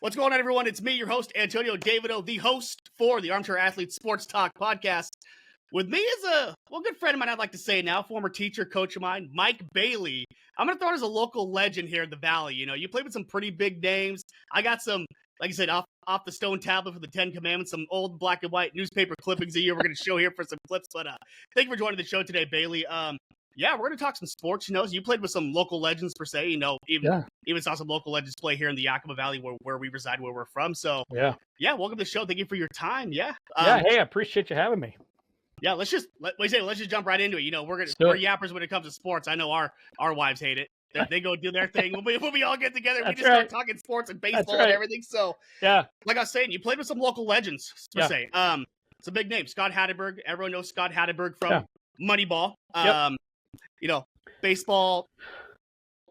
What's going on, everyone? It's me, your host, Antonio Davido, the host for the Armchair Athlete Sports Talk podcast. With me is a good friend of mine, I'd like to say now, former teacher, coach of mine, Mike Bailey. I'm going to throw it as a local legend here in the Valley. You know, you played with some pretty big names. I got some, like I said, off the stone tablet for the 10 Commandments, some old black and white newspaper clippings a year. We're going to show here for some clips, but thank you for joining the show today, Bailey. Yeah, we're going to talk some sports. You know, so you played with some local legends per se. You know, even saw some local legends play here in the Yakima Valley where we reside, where we're from. So yeah, welcome to the show. Thank you for your time. Yeah. Hey, I appreciate you having me. Yeah, let's just jump right into it. You know, we're yappers when it comes to sports. I know our wives hate it. They go do their thing. When we all get together, we just start talking sports and baseball and everything. So yeah, like I was saying, you played with some local legends per se. It's a big name, Scott Hatteberg. Everyone knows Scott Hatteberg from Moneyball. You know, baseball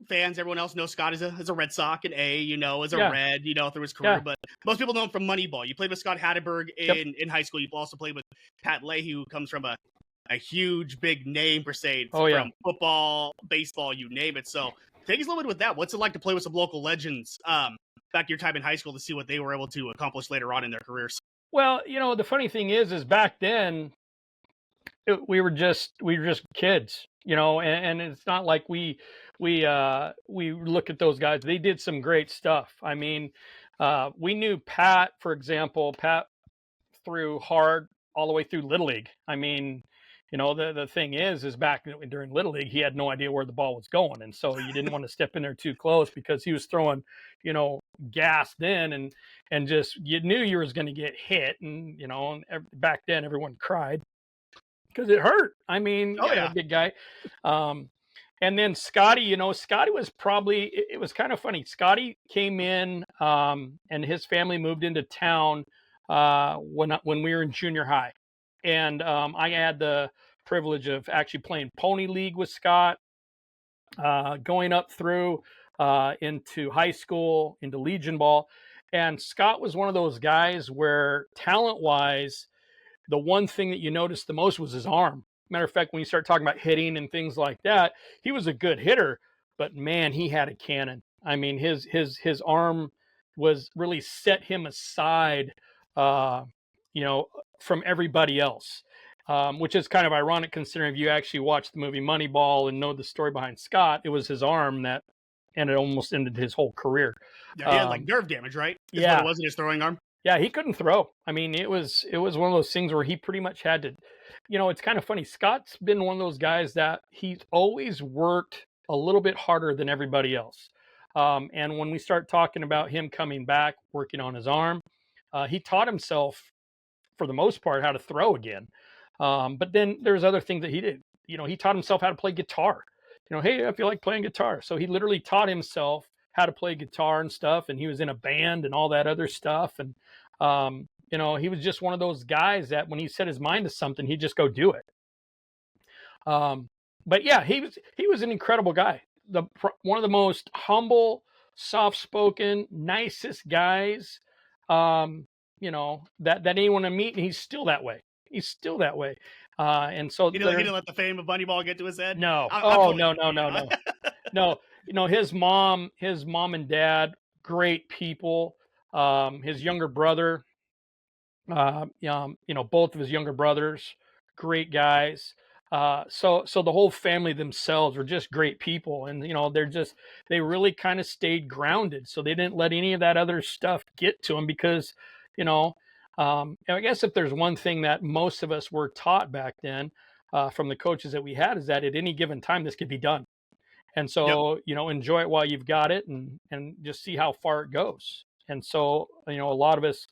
fans, everyone else knows Scott as a Red Sox, and as a Red, through his career. But most people know him from Moneyball. You played with Scott Hatteberg in high school. You've also played with Pat Leahy, who comes from a huge, big name, per se, from football, baseball, you name it. So take us a little bit with that. What's it like to play with some local legends back to your time in high school to see what they were able to accomplish later on in their careers? Well, the funny thing is back then, we were just kids, and it's not like we look at those guys. They did some great stuff. I mean, we knew Pat, for example. Pat threw hard all the way through Little League. I mean, the thing is back during Little League, he had no idea where the ball was going, and so you didn't want to step in there too close because he was throwing, gassed in, and just you knew you was going to get hit, and back then everyone cried because it hurt. I mean, a big guy. And then Scotty, Scotty was probably, it was kind of funny. Scotty came in and his family moved into town when we were in junior high. And I had the privilege of actually playing Pony League with Scott, going up through into high school, into Legion Ball. And Scott was one of those guys where talent-wise, the one thing that you noticed the most was his arm. Matter of fact, when you start talking about hitting and things like that, he was a good hitter, but man, he had a cannon. I mean, his arm was really set him aside, from everybody else, which is kind of ironic considering if you actually watched the movie Moneyball and know the story behind Scott, it was his arm that almost ended his whole career. Yeah, he had like nerve damage, right? What it wasn't his throwing arm. Yeah, he couldn't throw. I mean, it was one of those things where he pretty much had to, it's kind of funny. Scott's been one of those guys that he's always worked a little bit harder than everybody else. And when we start talking about him coming back, working on his arm, he taught himself, for the most part, how to throw again. But then there's other things that he did. He taught himself how to play guitar. Hey, I feel like playing guitar. So he literally taught himself how to play guitar and stuff, and he was in a band and all that other stuff. And he was just one of those guys that when he set his mind to something, he'd just go do it. But yeah, he was an incredible guy. One of the most humble, soft-spoken, nicest guys, that anyone to meet, and he's still that way. And so he didn't let the fame of Moneyball get to his head. No. No. His mom and dad, great people. His younger brother, both of his younger brothers, great guys. So the whole family themselves were just great people. And, they really kind of stayed grounded. So they didn't let any of that other stuff get to them because, I guess if there's one thing that most of us were taught back then from the coaches that we had is that at any given time, this could be done. And so, enjoy it while you've got it and just see how far it goes. And so, a lot of us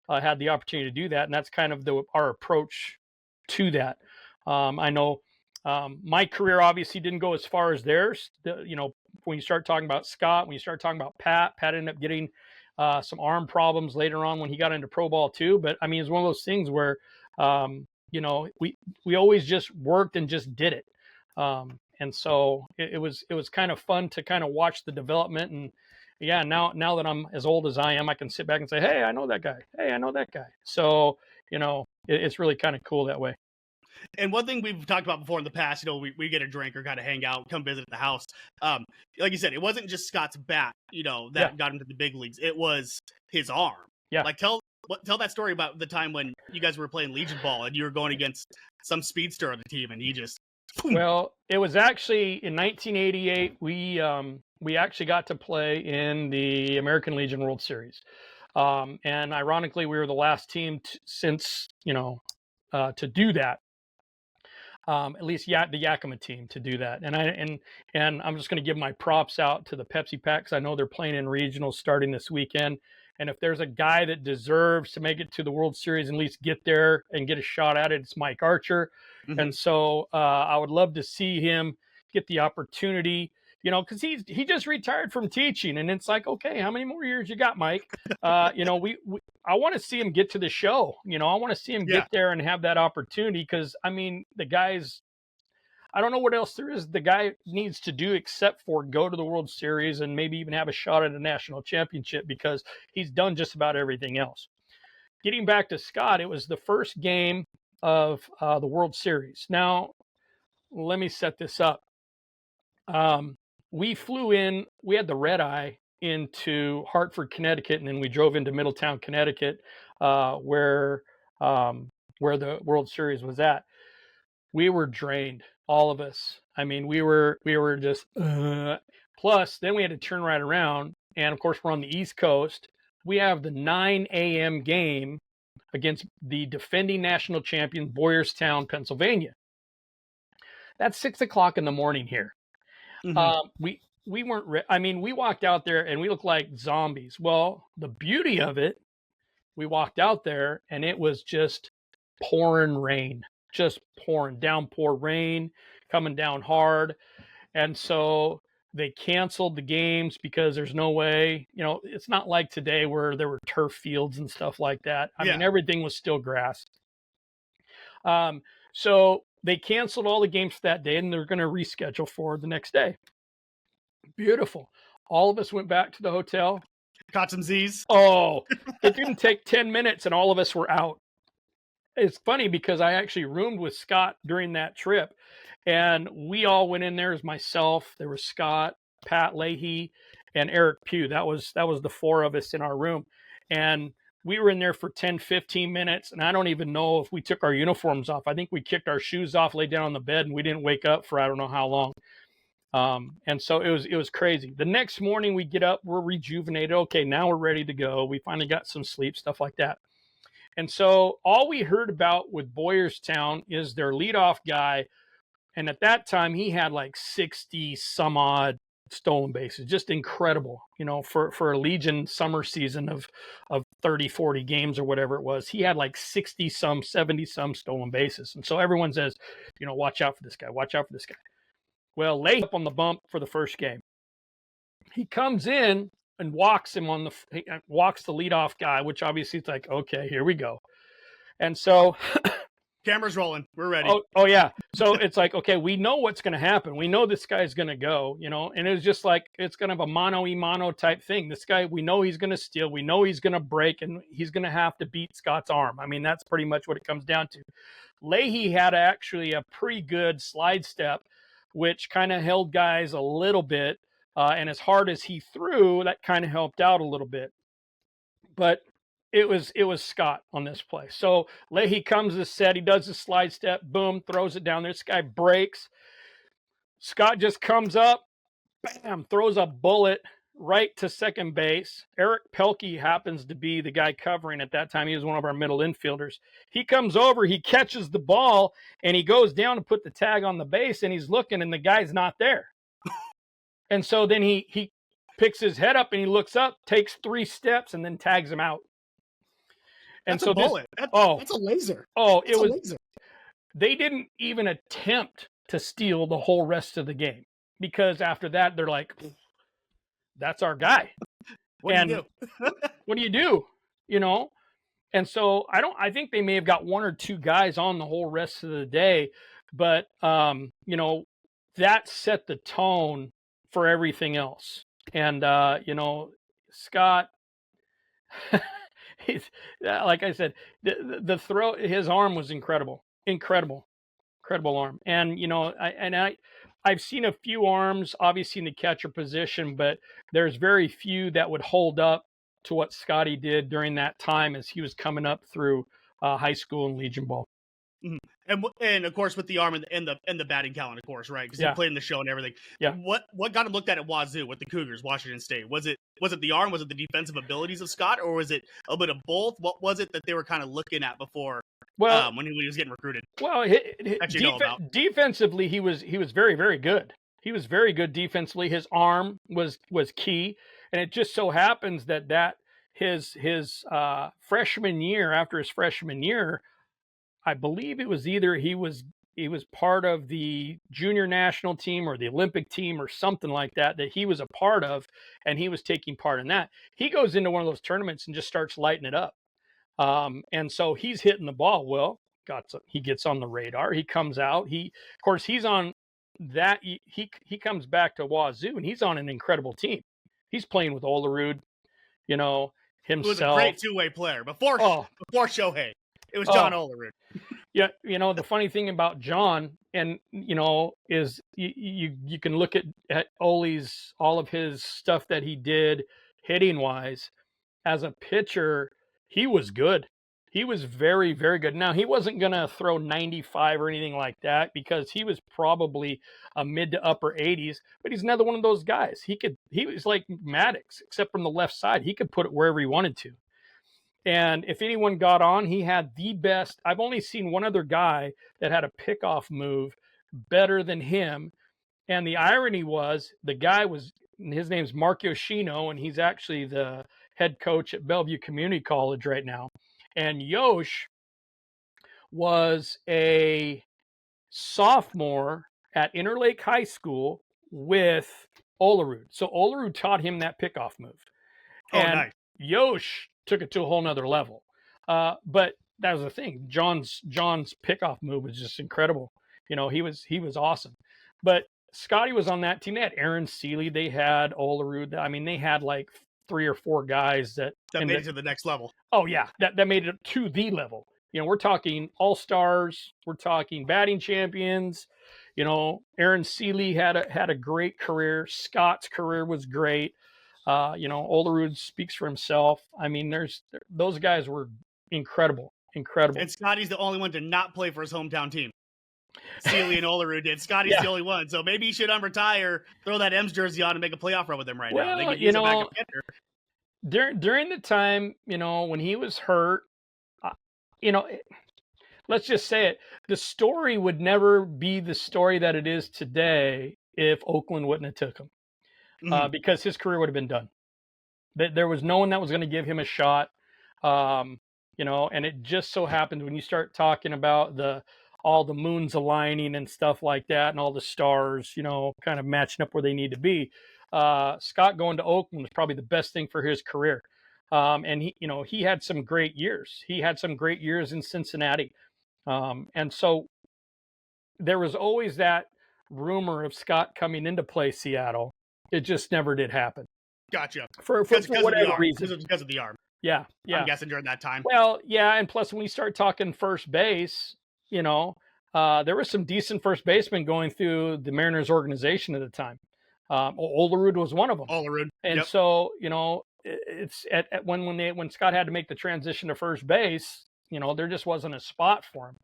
had the opportunity to do that. And that's kind of our approach to that. I know my career obviously didn't go as far as theirs. When you start talking about Scott, when you start talking about Pat ended up getting some arm problems later on when he got into pro ball too. But I mean, it's one of those things where, we always just worked and just did it. And so it was kind of fun to kind of watch the development. And yeah, now that I'm as old as I am, I can sit back and say, hey, I know that guy. Hey, I know that guy. So, it's really kind of cool that way. And one thing we've talked about before in the past, we get a drink or kind of hang out, come visit at the house. Like you said, it wasn't just Scott's bat, that got him to the big leagues. It was his arm. Yeah. Like tell that story about the time when you guys were playing Legion ball and you were going against some speedster on the team, and he just. Boom. Well, it was actually in 1988. We actually got to play in the American Legion World Series, and ironically, we were the last team since to do that. At least the Yakima team to do that. And I'm just going to give my props out to the Pepsi Pack, because I know they're playing in regionals starting this weekend. And if there's a guy that deserves to make it to the World Series and at least get there and get a shot at it, it's Mike Archer. Mm-hmm. And so I would love to see him get the opportunity, because he just retired from teaching, and it's like, okay, how many more years you got, Mike? I want to see him get to the show. I want to see him get there and have that opportunity, because the guy's, I don't know what else there is the guy needs to do except for go to the World Series and maybe even have a shot at a national championship, because he's done just about everything else. Getting back to Scott, it was the first game of the World Series. Now, let me set this up. We flew in, we had the red eye into Hartford, Connecticut, and then we drove into Middletown, Connecticut, where the World Series was at. We were drained, all of us. We were just, plus then we had to turn right around. And of course, we're on the East Coast. We have the 9 a.m. game against the defending national champion, Boyerstown, Pennsylvania. That's 6 o'clock in the morning here. Mm-hmm. We weren't, we walked out there and we looked like zombies. Well, the beauty of it, we walked out there and it was just pouring rain, just pouring, downpour rain coming down hard. And so they canceled the games because there's no way, it's not like today where there were turf fields and stuff like that. Everything was still grass. So they canceled all the games for that day, and they're going to reschedule for the next day. Beautiful. All of us went back to the hotel. Caught some Z's. Oh, it didn't take 10 minutes and all of us were out. It's funny because I actually roomed with Scott during that trip, and we all went in there as myself. There was Scott, Pat Leahy, and Eric Pugh. That was the four of us in our room. And we were in there for 10, 15 minutes, and I don't even know if we took our uniforms off. I think we kicked our shoes off, laid down on the bed, and we didn't wake up for I don't know how long. And so it was crazy. The next morning we get up, we're rejuvenated. Okay, now we're ready to go. We finally got some sleep, stuff like that. And so all we heard about with Boyerstown is their leadoff guy. And at that time, he had like 60 some odd stolen bases. Just incredible, for a Legion summer season of 30, 40 games or whatever it was. He had like 60 some, 70 some stolen bases. And so everyone says, watch out for this guy. Watch out for this guy. Well, lay up on the bump for the first game. He comes in and walks the leadoff guy, which obviously it's like, okay, here we go. And so camera's rolling. We're ready. Oh yeah. So it's like, okay, we know what's going to happen. We know this guy's going to go, and it was just like, it's kind of a mano-a-mano type thing. This guy, we know he's going to steal. We know he's going to break, and he's going to have to beat Scott's arm. That's pretty much what it comes down to. Leahy had actually a pretty good slide step, which kind of held guys a little bit. And as hard as he threw, that kind of helped out a little bit. But it was Scott on this play. So Leahy comes to set, he does the slide step, boom, throws it down there. This guy breaks. Scott just comes up, bam, throws a bullet right to second base. Eric Pelkey happens to be the guy covering at that time. He was one of our middle infielders. He comes over, he catches the ball, and he goes down to put the tag on the base, and he's looking, and the guy's not there. And so then he picks his head up and he looks up, takes 3 steps, and then tags him out. And that's so a bullet. That's a laser. Oh, it was. Laser. They didn't even attempt to steal the whole rest of the game, because after that they're like, "That's our guy." What do you do? And so I think they may have got 1 or 2 guys on the whole rest of the day, but that set the tone for everything else. And Scott, he's, like I said, the throw, his arm was incredible. incredible arm. And, I've seen a few arms, obviously in the catcher position, but there's very few that would hold up to what Scotty did during that time as he was coming up through high school and Legion ball. Mm-hmm. And of course with the arm and the batting talent, of course, right? Because he played in the show and everything. Yeah. What got him looked at Wazoo with the Cougars, Washington State? Was it the arm? Was it the defensive abilities of Scott, or was it a bit of both? What was it that they were kind of looking at before? Well, when he was getting recruited. Well, defensively, he was very, very good. He was very good defensively. His arm was key, and it just so happens that his freshman year, after his freshman year, I believe it was either he was part of the junior national team or the Olympic team or something like that he was a part of, and he was taking part in that. He goes into one of those tournaments and just starts lighting it up. And so he's hitting the ball well. He gets on the radar. He comes out. Of course, he's on that. He comes back to Wazoo, and he's on an incredible team. He's playing with Olerud, himself. He was a great two-way player before Shohei. It was John Olerud. Yeah, the funny thing about John, and is you can look at Ole's all of his stuff that he did hitting wise as a pitcher. He was good. He was very, very good. Now, he wasn't going to throw 95 or anything like that because he was probably a mid to upper 80s, but he's another one of those guys. He was like Maddox, except from the left side. He could put it wherever he wanted to. And if anyone got on, he had the best. I've only seen one other guy that had a pickoff move better than him. And the irony was his name's Mark Yoshino, and he's actually the head coach at Bellevue Community College right now. And Yosh was a sophomore at Interlake High School with Olerud. So Olerud taught him that pickoff move. Nice. Yosh took it to a whole nother level. But that was the thing. John's pickoff move was just incredible. He was awesome. But Scotty was on that team. They had Aaron Seeley. They had Olerud. I mean, they had like 3 or 4 guys that made it to the next level. Oh yeah, that made it to the level. We're talking all-stars. We're talking batting champions. Aaron Seeley had a great career. Scott's career was great. Olerud speaks for himself. I mean, those guys were incredible. And Scotty's the only one to not play for his hometown team. Seeley and Olerud did. Scotty's the only one. So maybe he should unretire, throw that M's jersey on, and make a playoff run with him now. They could use him back up during the time, when he was hurt, let's just say it. The story would never be the story that it is today if Oakland wouldn't have took him. Because his career would have been done. There was no one that was going to give him a shot. And it just so happened when you start talking about all the moons aligning and stuff like that, and all the stars, kind of matching up where they need to be. Scott going to Oakland was probably the best thing for his career. And he had some great years. He had some great years in Cincinnati. And so there was always that rumor of Scott coming into play Seattle. It just never did happen. Gotcha. For whatever reason. Because of the arm. Yeah. I'm guessing during that time. Well, yeah, and plus when we start talking first base, there was some decent first basemen going through the Mariners organization at the time. Olerud was one of them. Olerud. And so, it's when Scott had to make the transition to first base, there just wasn't a spot for him.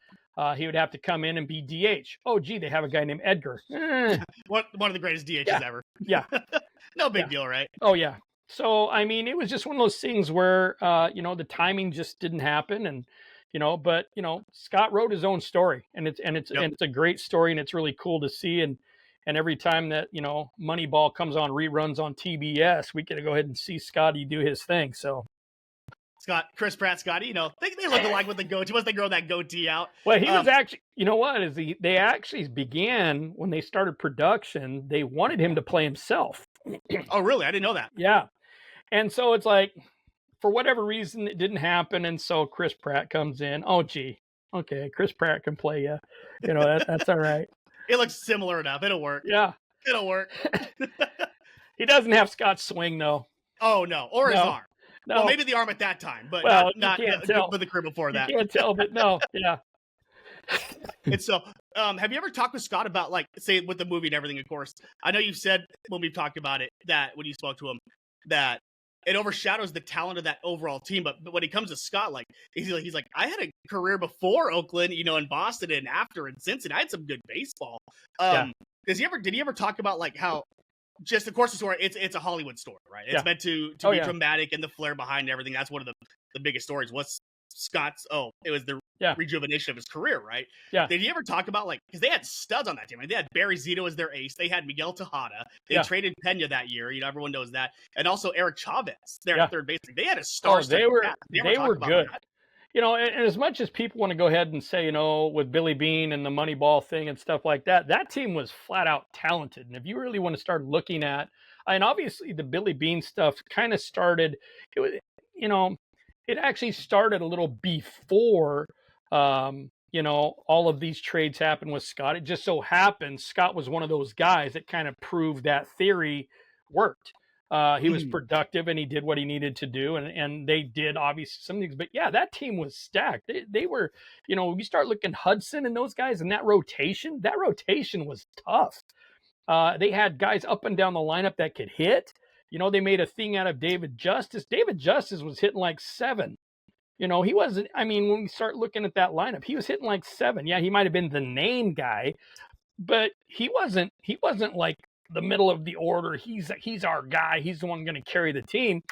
He would have to come in and be DH. Oh, gee, they have a guy named Edgar. One of the greatest DHs ever. Yeah. No big deal, right? Oh, yeah. So, I mean, it was just one of those things where, the timing just didn't happen. And, but, Scott wrote his own story, and it's a great story, and it's really cool to see. And every time that, Moneyball comes on reruns on TBS, we get to go ahead and see Scotty do his thing. So. Chris Pratt, Scotty, they look alike with the goatee. Once they grow that goatee out. Well, he was actually, they actually began when they started production, they wanted him to play himself. Oh, really? I didn't know that. Yeah. And so it's like, for whatever reason, it didn't happen. And so Chris Pratt comes in. Oh, gee. Okay. Chris Pratt can play you. That's all right. It looks similar enough. It'll work. Yeah. It'll work. He doesn't have Scott's swing, though. Oh, no. Or his arm. No. Well, maybe the arm at that time, but not with the career before that. You can't tell, but no, yeah. And so Have you ever talked with Scott about, like, say with the movie and everything? Of course, I know you've said when we've talked about it that when you spoke to him that it overshadows the talent of that overall team. But when it comes to Scott, like he's like, I had a career before Oakland, in Boston and after and since, and I had some good baseball. Yeah. Did he ever talk about like how just of course the story? It's a Hollywood story, right? It's meant to be dramatic and the flair behind everything. That's one of the biggest stories. What's Scott's? It was the rejuvenation of his career, right? Yeah. Did he ever talk about like because they had studs on that team? Right? They had Barry Zito as their ace. They had Miguel Tejada. They traded Pena that year. Everyone knows that, and also Eric Chavez, their third baseman. They had a star. They were good. And as much as people want to go ahead and say, with Billy Beane and the Moneyball thing and stuff like that, that team was flat out talented. And if you really want to start looking at, and obviously the Billy Beane stuff kind of started, it was, it actually started a little before, all of these trades happened with Scott. It just so happened Scott was one of those guys that kind of proved that theory worked. He was productive and he did what he needed to do. And they did obviously some things, but that team was stacked. They were, you start looking Hudson and those guys and that rotation was tough. They had guys up and down the lineup that could hit. They made a thing out of David Justice. David Justice was hitting like 7. He wasn't, when we start looking at that lineup, he was hitting like 7. Yeah, he might have been the name guy, but he wasn't like the middle of the order. He's our guy. He's the one going to carry the team.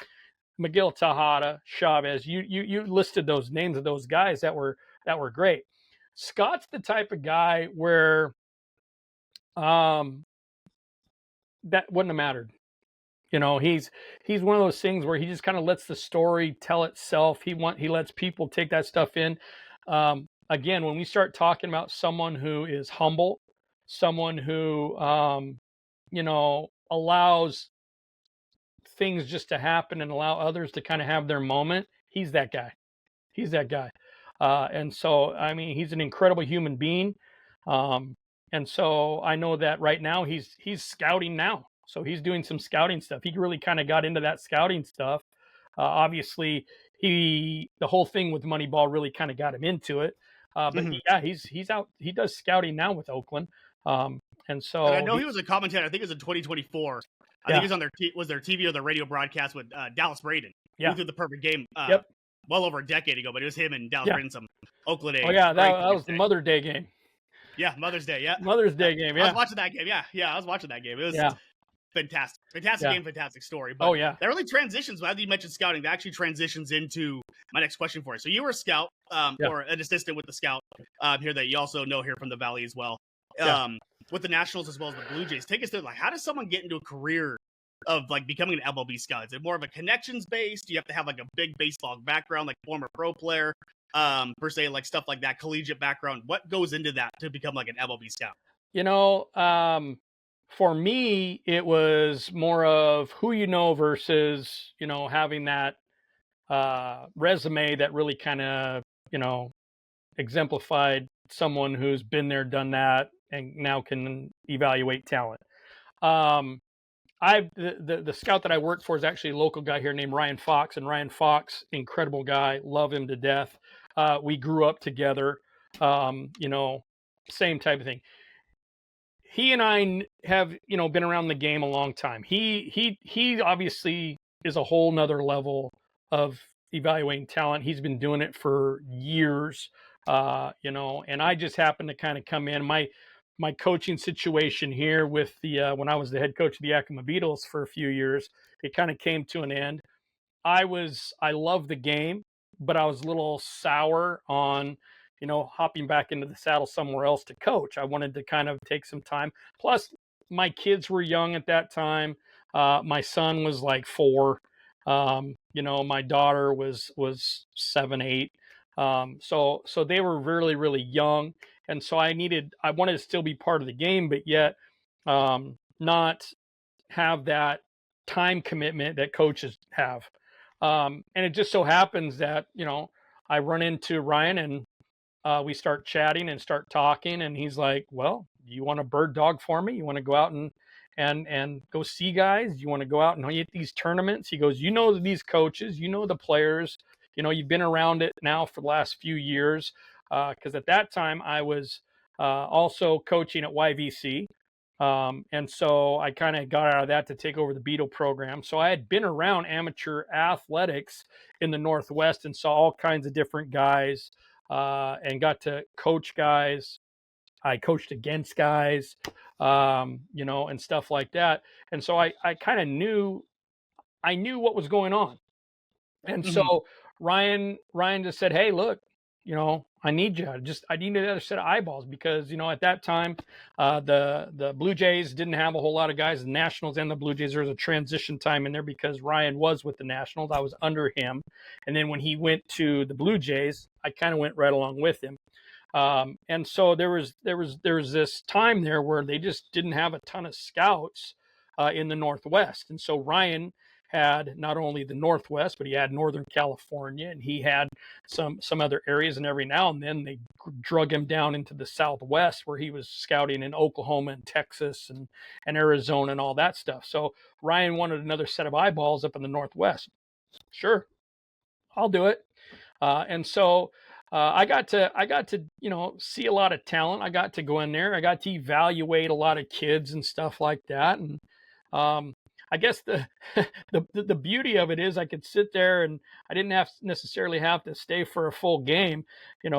Miguel Tejada, Chavez, you listed those names of those guys that were great. Scott's the type of guy where that wouldn't have mattered. He's one of those things where he just kind of lets the story tell itself. He lets people take that stuff in. Again, when we start talking about someone who is humble, someone who allows things just to happen and allow others to kind of have their moment, he's that guy. And so, he's an incredible human being. And so I know that right now he's scouting now. So he's doing some scouting stuff. He really kind of got into that scouting stuff. Obviously, the whole thing with Moneyball really kind of got him into it. But he's out. He does scouting now with Oakland. And I know he was a commentator. I think it was in 2024. I think he was on their TV or their radio broadcast with Dallas Braden. He threw the perfect game well over a decade ago, but it was him and Dallas Braden, some Oakland A's. Oh, yeah, that was the Mother's Day game. Yeah, Mother's Day, yeah. Mother's Day game, yeah. I was watching that game, I was watching that game. It was fantastic. Fantastic game, fantastic story. But that really transitions, as you mentioned scouting, that actually transitions into my next question for you. So you were a scout or an assistant with the scout here that you also know here from the Valley as well. With the Nationals as well as the Blue Jays. Take us through, how does someone get into a career of becoming an MLB scout? Is it more of a connections based? Do you have to have a big baseball background, like former pro player, per se, stuff like that, collegiate background? What goes into that to become an MLB scout? For me, it was more of who versus, having that resume that really kind of, exemplified someone who's been there, done that, and now can evaluate talent. The scout that I worked for is actually a local guy here named Ryan Fox, and Ryan Fox, incredible guy, love him to death. We grew up together, same type of thing. He and I have, been around the game a long time. He obviously is a whole nother level of evaluating talent. He's been doing it for years, and I just happened to kind of come in. My coaching situation here with when I was the head coach of the Yakima Beatles for a few years, it kind of came to an end. I loved the game, but I was a little sour on, hopping back into the saddle somewhere else to coach. I wanted to kind of take some time. Plus, my kids were young at that time. My son was like 4. My daughter was 7, 8. So they were really, really young. And so I wanted to still be part of the game, but yet not have that time commitment that coaches have. And it just so happens that, I run into Ryan and we start chatting and start talking, and he's like, well, you want a bird dog for me? You want to go out and go see guys? You want to go out and hit these tournaments? He goes, these coaches, the players, you've been around it now for the last few years. Because at that time I was also coaching at YVC. And so I kind of got out of that to take over the Beetle program. So I had been around amateur athletics in the Northwest and saw all kinds of different guys, and got to coach guys. I coached against guys, and stuff like that. And so I kind of knew what was going on. And so Ryan just said, "Hey, look, I need you. I need another set of eyeballs," because at that time, the Blue Jays didn't have a whole lot of guys. The Nationals and the Blue Jays, there was a transition time in there because Ryan was with the Nationals. I was under him, and then when he went to the Blue Jays, I kind of went right along with him. And so there was this time there where they just didn't have a ton of scouts in the Northwest, and so Ryan had not only the Northwest, but he had Northern California, and he had some other areas. And every now and then they drug him down into the Southwest, where he was scouting in Oklahoma and Texas and Arizona and all that stuff. So Ryan wanted another set of eyeballs up in the Northwest. Sure, I'll do it. And so I got to see a lot of talent. I got to go in there. I got to evaluate a lot of kids and stuff like that. And I guess the beauty of it is I could sit there and I didn't necessarily have to stay for a full game. When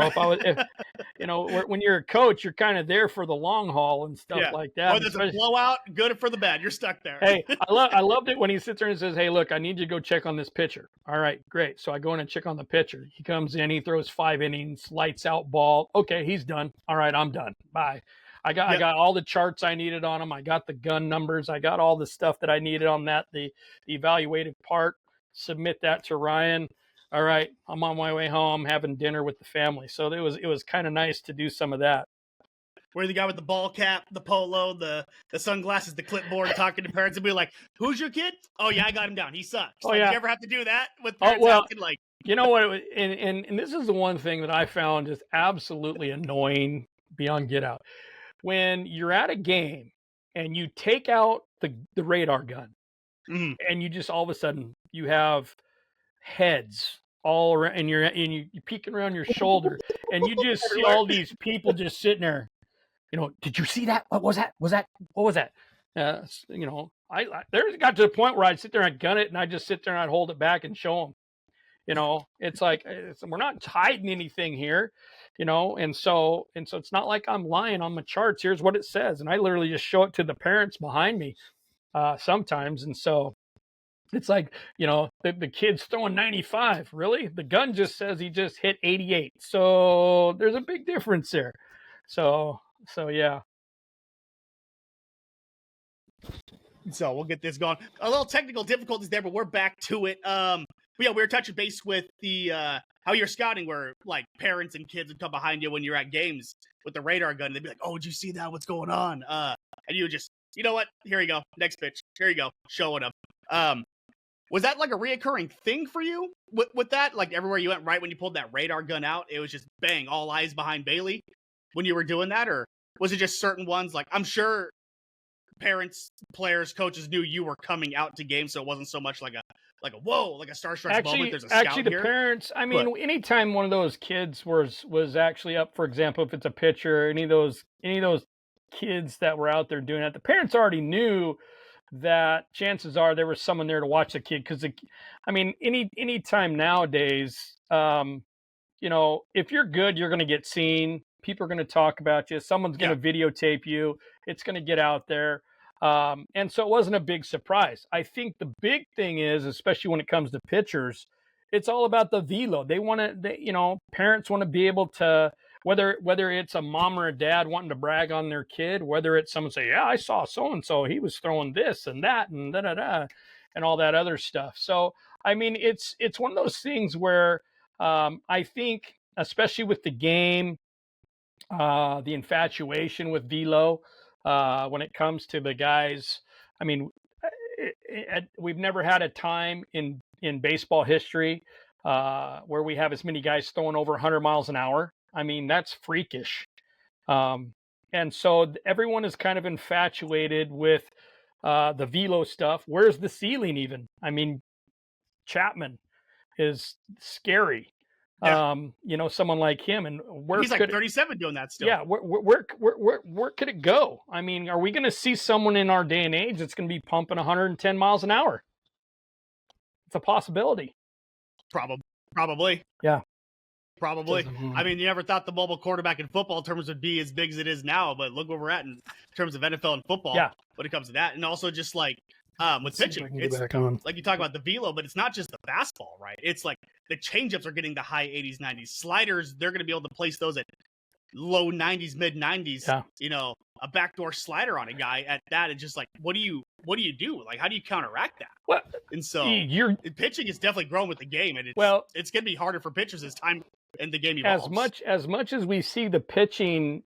you're a coach, you're kind of there for the long haul and stuff like that. Or there's a blowout, good for the bad. You're stuck there. Hey, I loved it when he sits there and says, "Hey, look, I need you to go check on this pitcher." All right, great. So I go in and check on the pitcher. He comes in, he throws 5 innings, lights out ball. Okay, he's done. All right, I'm done. Bye. I got all the charts I needed on him. I got the gun numbers. I got all the stuff that I needed on that, the evaluative part. Submit that to Ryan. All right, I'm on my way home, having dinner with the family. So it was kind of nice to do some of that. Where the guy with the ball cap, the polo, the sunglasses, the clipboard, talking to parents and be like, "Who's your kid? Oh yeah, I got him down. He sucks." Oh, yeah. Did you ever have to do that with parents asking, like? You know what? And this is the one thing that I found just absolutely annoying beyond get out. When you're at a game and you take out the radar gun, and you just all of a sudden you have heads all around, and you're peeking around your shoulder, and you just see all these people just sitting there. Did you see that? What was that? What was that? I there's got to the point where I'd sit there and I'd gun it, and I'd just sit there and I'd hold it back and show them. It's like we're not hiding anything here. And so it's not like I'm lying on my charts. Here's what it says. And I literally just show it to the parents behind me sometimes. And so it's like, the kid's throwing 95. Really? The gun just says he just hit 88. So there's a big difference there. So yeah. So we'll get this going. A little technical difficulties there, but we're back to it. But yeah, we were touching base with the how you're scouting, where like parents and kids would come behind you when you're at games with the radar gun. They'd be like, "Oh, did you see that? What's going on?" And you would just, you know what? Here you go. Next pitch. Here you go. Showing them. Was that like a reoccurring thing for you with that? Like everywhere you went, right when you pulled that radar gun out, it was just bang, all eyes behind Bailey when you were doing that, or was it just certain ones? Like I'm sure parents, players, coaches knew you were coming out to games, so it wasn't so much like a whoa, like a starstruck moment. There's a scout here. The parents, I mean, anytime one of those kids was actually up, for example, if it's a pitcher, any of those kids that were out there doing that, the parents already knew that chances are there was someone there to watch the kid. Because any time nowadays, if you're good, you're going to get seen. People are going to talk about you. Someone's going to videotape you. It's going to get out there. And so it wasn't a big surprise. I think the big thing is, especially when it comes to pitchers, it's all about the velo. Parents want to be able to, whether it's a mom or a dad wanting to brag on their kid, whether it's someone say, "Yeah, I saw so-and-so, he was throwing this and that and da-da-da," and all that other stuff. So, it's one of those things where I think, especially with the game, the infatuation with velo, when it comes to the guys, we've never had a time in baseball history where we have as many guys throwing over 100 miles an hour. That's freakish. And so everyone is kind of infatuated with the velo stuff. Where's the ceiling even? Chapman is scary. Yeah. Someone like him, and he's like 37 doing that still. Yeah, where could it go? I mean, are we going to see someone in our day and age that's going to be pumping 110 miles an hour? It's a possibility. Probably. Yeah. Probably. I mean, you never thought the mobile quarterback in football terms would be as big as it is now, but look where we're at in terms of NFL and football when it comes to that. And also just like with pitching, it's like you talk about the velo, but it's not just the fastball, right? It's like the changeups are getting the high 80s, 90s. Sliders, they're going to be able to place those at low 90s, mid 90s. Yeah. A backdoor slider on a guy at that, and just like, what do you do? Like, how do you counteract that? Well, and so pitching is definitely growing with the game, and it's going to be harder for pitchers as time and the game evolves. As much as we see the pitching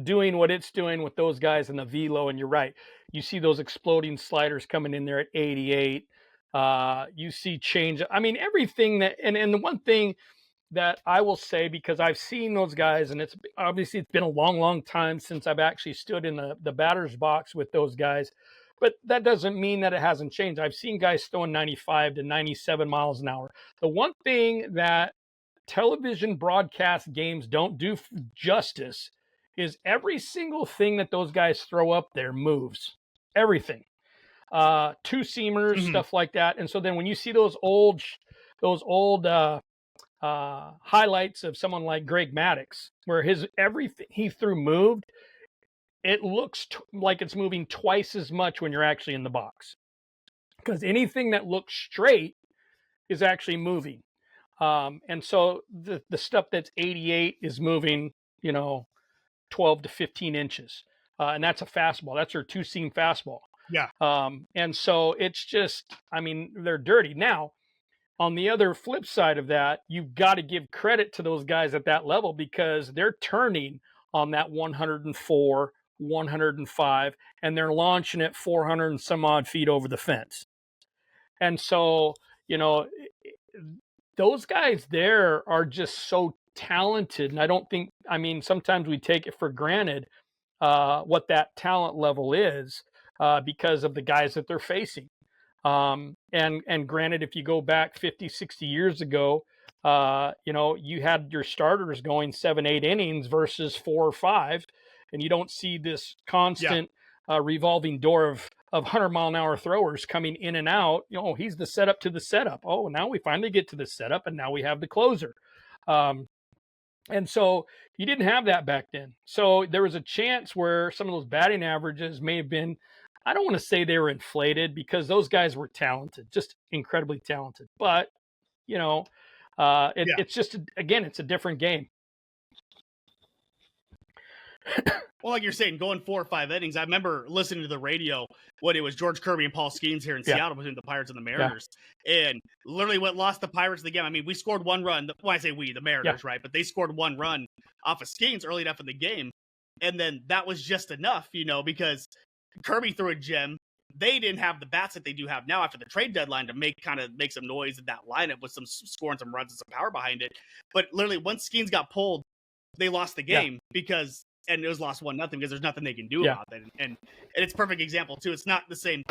doing what it's doing with those guys in the velo, and you're right, you see those exploding sliders coming in there at 88. You see change. I mean, everything that, and the one thing that I will say, because I've seen those guys, and it's been a long time since I've actually stood in the batter's box with those guys, but that doesn't mean that it hasn't changed. I've seen guys throwing 95 to 97 miles an hour. The one thing that television broadcast games don't do justice is every single thing that those guys throw up there moves. Everything. Two-seamers, stuff like that. And so then when you see those old highlights of someone like Greg Maddux, where everything he threw moved, it looks like it's moving twice as much when you're actually in the box, because anything that looks straight is actually moving. And so the stuff that's 88 is moving, 12 to 15 inches. And that's a fastball. That's your two-seam fastball. Yeah. And so it's just, I mean, they're dirty. Now, on the other flip side of that, you've got to give credit to those guys at that level, because they're turning on that 104, 105, and they're launching it 400 and some odd feet over the fence. And so, those guys there are just so talented. And I don't think, I mean, sometimes we take it for granted what that talent level is because of the guys that they're facing. And granted, if you go back 50, 60 years ago, you had your starters going 7-8 innings versus 4 or 5, and you don't see this constant revolving door of 100-mile-an-hour throwers coming in and out. He's the setup to the setup. Oh, now we finally get to the setup, and now we have the closer. And so you didn't have that back then. So there was a chance where some of those batting averages may have been, I don't want to say they were inflated, because those guys were talented, just incredibly talented. But, it's just, again, it's a different game. Well, like you're saying, going 4 or 5 innings, I remember listening to the radio when it was George Kirby and Paul Skeens here in Seattle between the Pirates and the Mariners, and literally what lost the Pirates the game. I mean, we scored 1 run. When I say we, the Mariners, right? But they scored 1 run off of Skeens early enough in the game, and then that was just enough, because Kirby threw a gem. They didn't have the bats that they do have now after the trade deadline to make some noise in that lineup with some scoring some runs and some power behind it. But literally, once Skeens got pulled, they lost the game and it was lost 1-0 because there's nothing they can do about it. And it's a perfect example too. It's not the same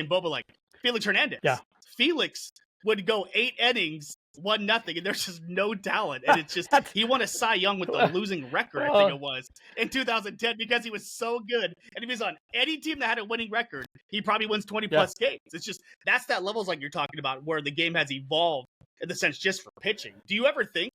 boat, but like Felix Hernandez. Yeah. Felix would go 8 innings, 1-0, and there's just no talent. And it's just he won a Cy Young with the losing record, I think it was, in 2010, because he was so good. And if he was on any team that had a winning record, he probably wins 20 plus games. It's just that's that levels like you're talking about, where the game has evolved in the sense just for pitching. Do you ever think?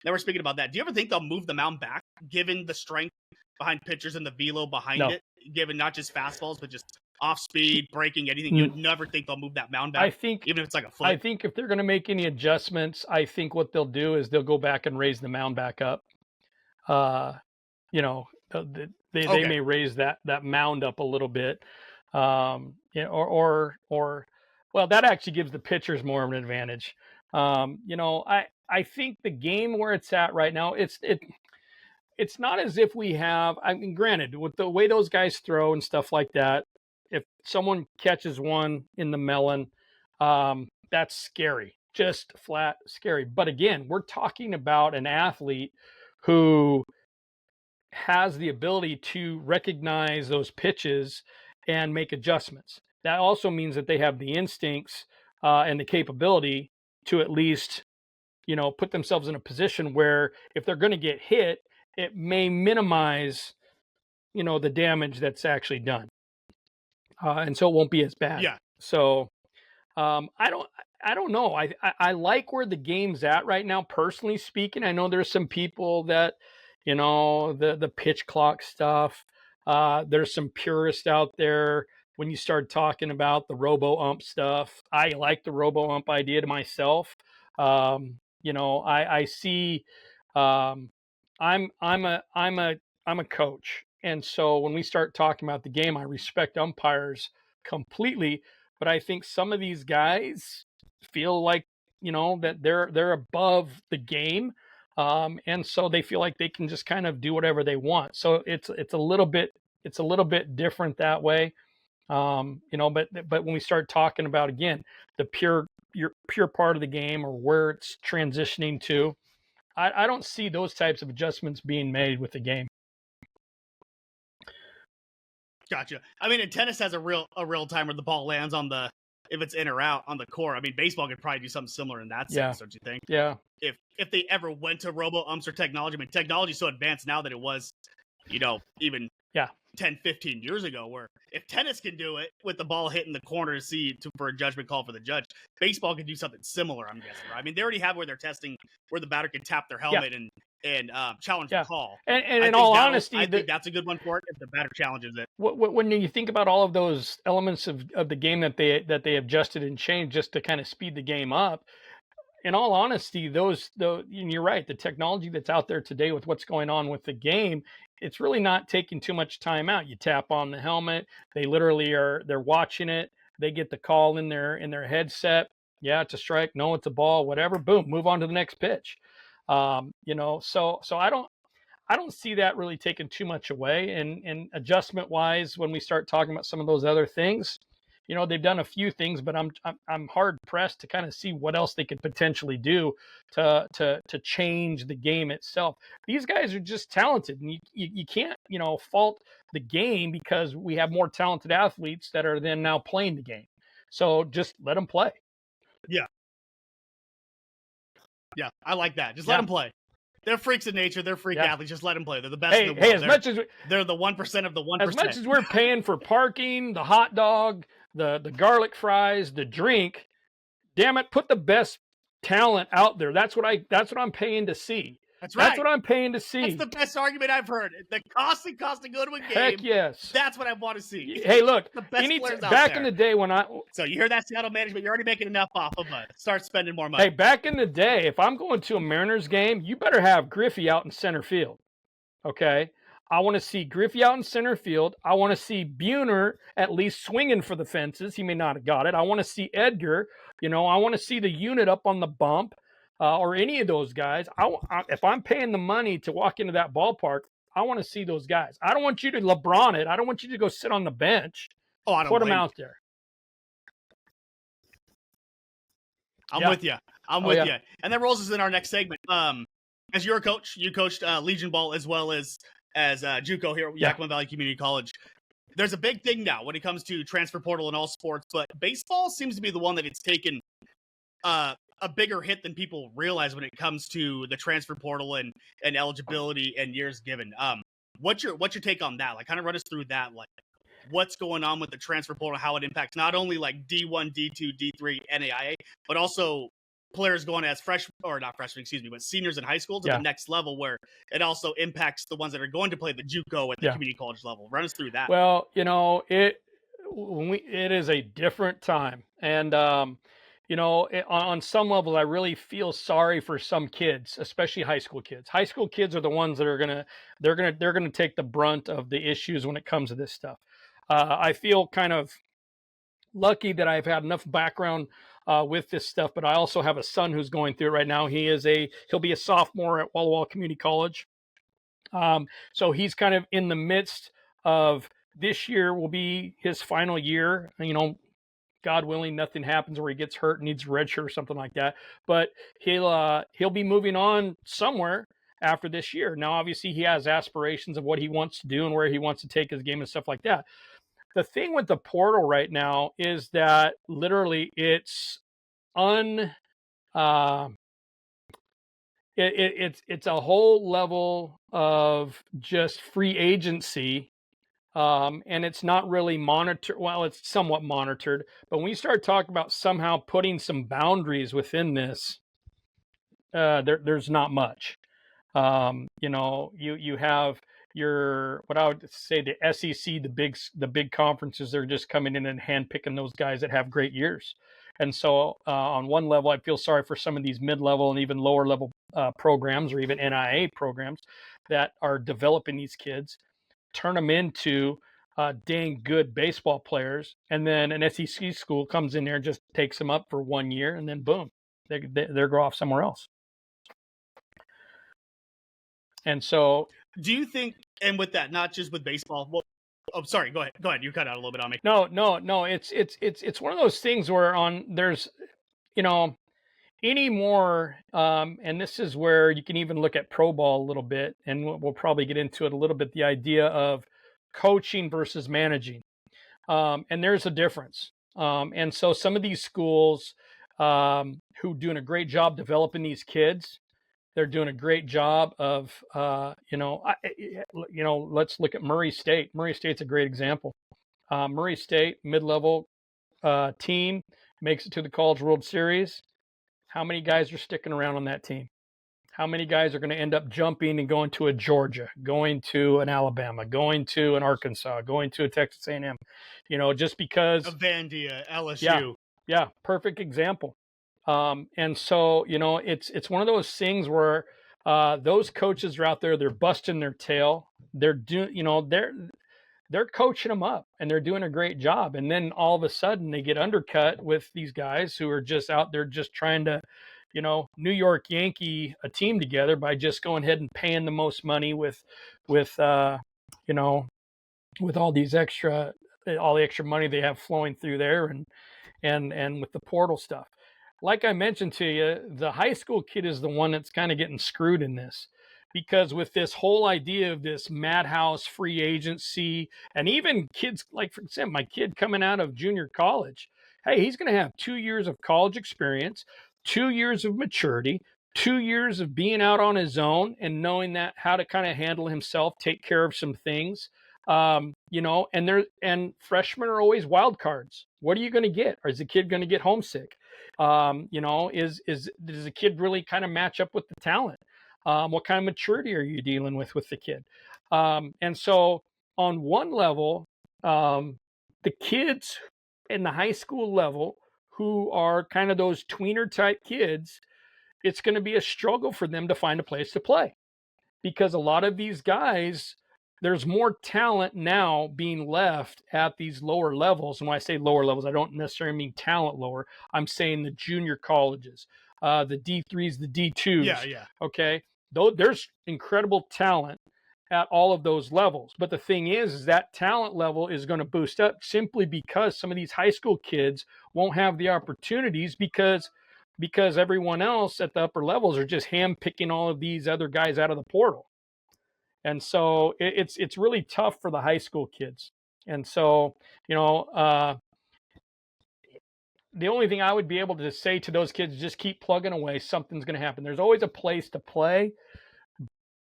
Now we're speaking about that. Do you ever think they'll move the mound back, given the strength behind pitchers and the velo behind it, given not just fastballs, but just off speed, breaking, anything? You'd never think they'll move that mound back, I think, even if it's like a foot. I think if they're going to make any adjustments, I think what they'll do is they'll go back and raise the mound back up. They may raise that mound up a little bit. Well, that actually gives the pitchers more of an advantage. I think the game where it's at right now, it's not as if we have, I mean, granted, with the way those guys throw and stuff like that, if someone catches one in the melon, that's scary, just flat scary. But again, we're talking about an athlete who has the ability to recognize those pitches and make adjustments. That also means that they have the instincts and the capability to at least put themselves in a position where if they're going to get hit, it may minimize, the damage that's actually done. And so it won't be as bad. Yeah. So I don't know. I like where the game's at right now, personally speaking. I know there's some people that, the pitch clock stuff. There's some purists out there when you start talking about the robo ump stuff. I like the robo ump idea to myself. I see. I'm a coach, and so when we start talking about the game, I respect umpires completely. But I think some of these guys feel like, that they're above the game. And so they feel like they can just kind of do whatever they want. So it's a little bit different that way. But when we start talking about, again, the pure part of the game, or where it's transitioning to, I don't see those types of adjustments being made with the game. Gotcha. I mean, and tennis has a real time where the ball lands on if it's in or out on the court. I mean, baseball could probably do something similar in that sense, don't you think? Yeah. If they ever went to robo umps or technology, I mean, technology's so advanced now that it was, even 10, 15 years ago, where if tennis can do it with the ball hitting the corner for a judgment call for the judge, baseball can do something similar, I'm guessing. Right? I mean, they already have where they're testing where the batter can tap their helmet and challenge the call. And in all honesty, I think that's a good one for it if the batter challenges it. When you think about all of those elements of the game that they adjusted and changed just to kind of speed the game up, in all honesty, and you're right, the technology that's out there today with what's going on with the game, it's really not taking too much time out. You tap on the helmet, they literally they're watching it, they get the call in their headset. Yeah, it's a strike. No, it's a ball. Whatever. Boom. Move on to the next pitch. So I don't see that really taking too much away. And adjustment wise, when we start talking about some of those other things, they've done a few things, but I'm hard pressed to kind of see what else they could potentially do to change the game itself. These guys are just talented, and you can't fault the game because we have more talented athletes that are then now playing the game. So just let them play. Yeah, I like that. Just let them play. They're freaks of nature. They're freak athletes. Just let them play. They're the best in the world. They're the 1% of the 1%. As much as we're paying for parking, the hot dog, the garlic fries, the drink, damn it, put the best talent out there. That's what I'm paying to see. That's right. That's what I'm paying to see. That's the best argument I've heard. The cost to go to a game. Heck yes. That's what I want to see. Hey, look, the best players out back there. In the day when So you hear that, Seattle management? You're already making enough off of it. Start spending more money. Hey, back in the day, if I'm going to a Mariners game, you better have Griffey out in center field. Okay? I want to see Griffey out in center field. I want to see Buhner at least swinging for the fences. He may not have got it. I want to see Edgar. I want to see the unit up on the bump. Or any of those guys. If I'm paying the money to walk into that ballpark, I want to see those guys. I don't want you to LeBron it. I don't want you to go sit on the bench. Oh, I don't put them out there. I'm with you. I'm with you. And that rolls us in our next segment. As you're a coach, you coached Legion Ball as well as JUCO here at Yakima Valley Community College. There's a big thing now when it comes to transfer portal in all sports, but baseball seems to be the one that it's taken a bigger hit than people realize when it comes to the transfer portal and eligibility and years given. What's your take on that? Like, kind of run us through that. Like, what's going on with the transfer portal, how it impacts not only like D1, D2, D3, NAIA, but also players going as but seniors in high school to the next level, where it also impacts the ones that are going to play the JUCO at the community college level. Run us through that. Well, it is a different time, and on some level, I really feel sorry for some kids, especially high school kids. High school kids are the ones that they're gonna take the brunt of the issues when it comes to this stuff. I feel kind of lucky that I've had enough background with this stuff, but I also have a son who's going through it right now. He'll be a sophomore at Walla Walla Community College. So he's kind of in the midst of this year will be his final year. God willing, nothing happens where he gets hurt and needs a red shirt or something like that. But he'll be moving on somewhere after this year. Now, obviously, he has aspirations of what he wants to do and where he wants to take his game and stuff like that. The thing with the portal right now is that literally it's it's a whole level of just free agency. And it's not really monitored. Well, it's somewhat monitored, but when you start talking about somehow putting some boundaries within this, there's not much. You have what I would say the SEC, the big conferences. They're just coming in and handpicking those guys that have great years. And so on one level, I feel sorry for some of these mid-level and even lower level programs or even NIA programs that are developing these kids, turn them into dang good baseball players, and then an SEC school comes in there and just takes them up for 1 year, and then boom, they go off somewhere else. And so, do you think, and with that, not just with baseball? Well, oh, sorry. Go ahead. You cut out a little bit on me. No. It's one of those things where there's, anymore, and this is where you can even look at pro ball a little bit, and we'll probably get into it a little bit. The idea of coaching versus managing, and there's a difference. And so some of these schools who doing a great job developing these kids. They're doing a great job of, let's look at Murray State. Murray State's a great example. Murray State, mid-level team, makes it to the College World Series. How many guys are sticking around on that team? How many guys are going to end up jumping and going to a Georgia, going to an Alabama, going to an Arkansas, going to a Texas A&M? Just because. Of Vandia, LSU. Yeah, perfect example. And so, it's one of those things where those coaches are out there, they're busting their tail. They're doing, they're coaching them up and they're doing a great job. And then all of a sudden they get undercut with these guys who are just out there just trying to, New York Yankee a team together by just going ahead and paying the most money with all the extra money they have flowing through there and with the portal stuff. Like I mentioned to you, the high school kid is the one that's kind of getting screwed in this, because with this whole idea of this madhouse free agency, and even kids, like for example, my kid coming out of junior college, hey, he's going to have 2 years of college experience, 2 years of maturity, 2 years of being out on his own and knowing that how to kind of handle himself, take care of some things. And freshmen are always wild cards. What are you going to get? Or is the kid going to get homesick? Does the kid really kind of match up with the talent? What kind of maturity are you dealing with the kid? And so on one level, the kids in the high school level who are kind of those tweener type kids, it's going to be a struggle for them to find a place to play, because a lot of these guys, there's more talent now being left at these lower levels. And when I say lower levels, I don't necessarily mean talent lower. I'm saying the junior colleges, the D3s, the D2s. Yeah. Okay. Though there's incredible talent at all of those levels. But the thing is that talent level is going to boost up simply because some of these high school kids won't have the opportunities because everyone else at the upper levels are just handpicking all of these other guys out of the portal. And so it's really tough for the high school kids. And so, the only thing I would be able to say to those kids is just keep plugging away. Something's going to happen. There's always a place to play,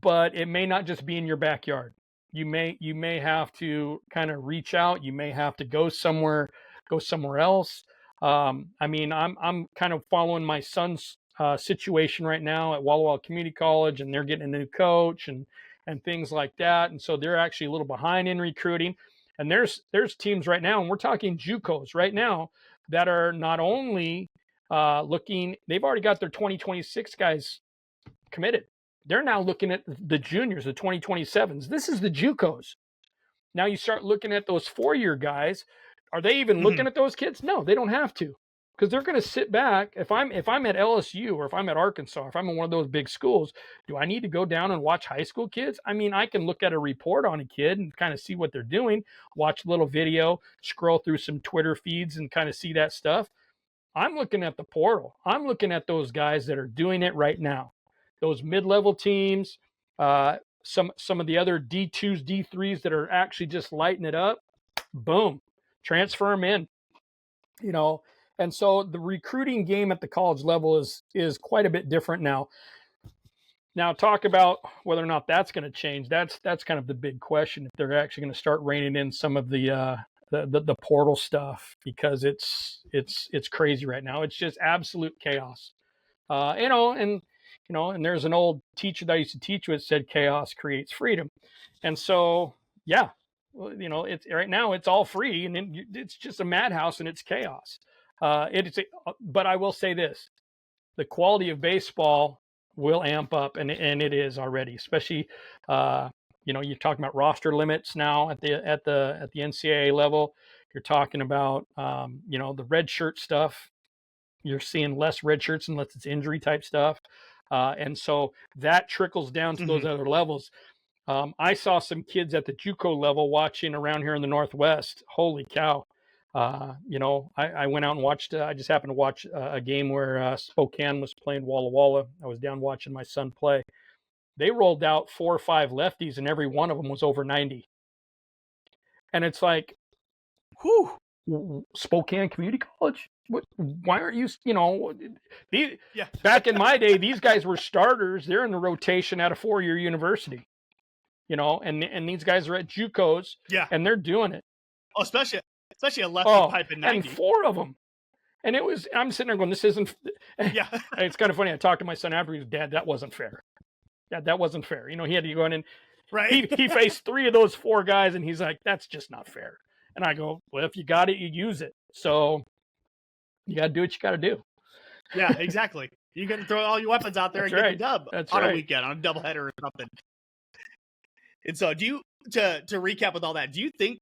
but it may not just be in your backyard. You may have to kind of reach out. You may have to go somewhere else. I'm kind of following my son's situation right now at Walla Walla Community College, and they're getting a new coach and things like that. And so they're actually a little behind in recruiting. And there's teams right now, and we're talking JUCOs right now, that are not only they've already got their 2026 guys committed. They're now looking at the juniors, the 2027s. This is the JUCOs. Now you start looking at those 4-year guys. Are they even looking at those kids? No, they don't have to. Because they're going to sit back. If I'm at LSU or if I'm at Arkansas, or if I'm in one of those big schools, do I need to go down and watch high school kids? I mean, I can look at a report on a kid and kind of see what they're doing, watch a little video, scroll through some Twitter feeds and kind of see that stuff. I'm looking at the portal. I'm looking at those guys that are doing it right now. Those mid-level teams, some of the other D2s, D3s that are actually just lighting it up. Boom, transfer them in. And so the recruiting game at the college level is quite a bit different now. Now, talk about whether or not that's going to change. That's kind of the big question. If they're actually going to start reining in some of the portal stuff, because it's crazy right now. It's just absolute chaos. And there's an old teacher that I used to teach with said chaos creates freedom, and so yeah, it's right now it's all free and it's just a madhouse and it's chaos. But I will say this: the quality of baseball will amp up, and it is already, especially you're talking about roster limits now at the NCAA level. You're talking about the red shirt stuff. You're seeing less red shirts unless it's injury type stuff, and so that trickles down to those other levels. I saw some kids at the JUCO level watching around here in the Northwest. Holy cow! I went out and watched. I just happened to watch a game where Spokane was playing Walla Walla. I was down watching my son play. They rolled out 4 or 5 lefties, and every one of them was over 90. And it's like, whew, Spokane Community College. Why aren't you? Back in my day, these guys were starters. They're in the rotation at a 4-year university. And these guys are at JUCOs. Yeah, and they're doing it. Oh, especially a lefty pipe in 90. And 4 of them. And I'm sitting there going, this isn't. Yeah. It's kind of funny. I talked to my son after. He was, Dad, that wasn't fair. Yeah, that wasn't fair. He had to go in and right. He faced 3 of those 4 guys, and he's like, that's just not fair. And I go, well, if you got it, you use it. So you got to do what you got to do. Yeah, exactly. You got to throw all your weapons out there and get the dub on a weekend, on a doubleheader or something. And so, to recap with all that, do you think?